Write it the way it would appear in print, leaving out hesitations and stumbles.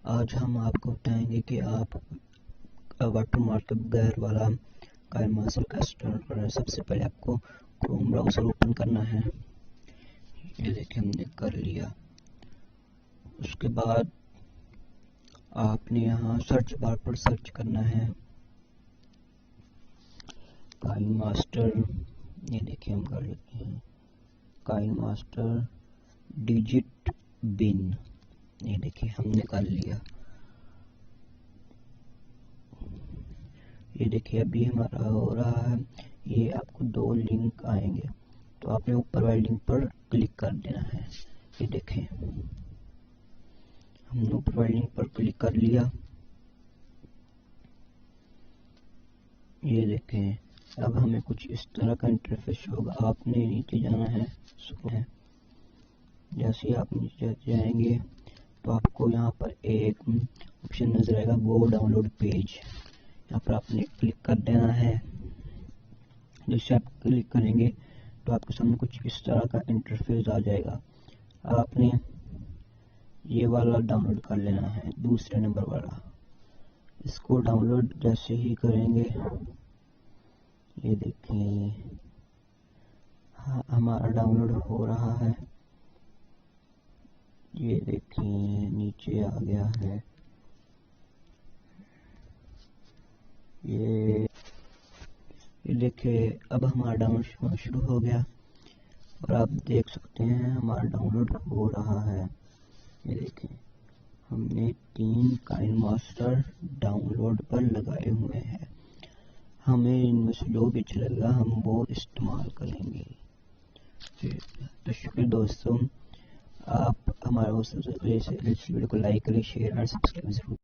आज हम आपको बताएंगे कि आप वाटरमार्क के बगैर वाला काइनमास्टर का इंस्टॉल करना है। सबसे पहले आपको क्रोम ब्राउज़र ओपन करना है। ये देखिए हमने कर लिया। उसके बाद आपने यहाँ सर्च बार पर सर्च करना है काइनमास्टर। ये देखिए हम कर लेते हैं काइनमास्टर डिजिट बिन। ये देखिए हमने कर लिया। ये देखिए अभी हमारा हो रहा है। ये आपको 2 लिंक आएंगे, तो आपने ऊपर वाले लिंक पर क्लिक कर देना है। ये देखें हमने ऊपर वाले लिंक पर क्लिक कर लिया। ये देखें अब हमें कुछ इस तरह का इंटरफेस होगा। आपने नीचे जाना है। जैसे ही आप नीचे जाएंगे तो आपको यहाँ पर एक ऑप्शन नजर आएगा, वो डाउनलोड पेज। यहाँ पर आपने क्लिक कर देना है। जैसे आप क्लिक करेंगे तो आपके सामने कुछ इस तरह का इंटरफेस आ जाएगा। आपने ये वाला डाउनलोड कर लेना है, दूसरे नंबर वाला। इसको डाउनलोड जैसे ही करेंगे, ये देखिए हाँ हमारा डाउनलोड हो रहा है। ये देखिए नीचे आ गया है। ये देखिए अब हमारा डाउनलोड शुरू हो गया और आप देख सकते हैं हमारा डाउनलोड हो रहा है। ये देखिए हमने 3 काइनमास्टर डाउनलोड पर लगाए हुए हैं। हमें इनमें से जो भी अच्छा लगेगा हम वो इस्तेमाल करेंगे। तो शुक्रिया दोस्तों, आप हमारा इस वीडियो को लाइक करें, शेयर और सब्सक्राइब जरूर।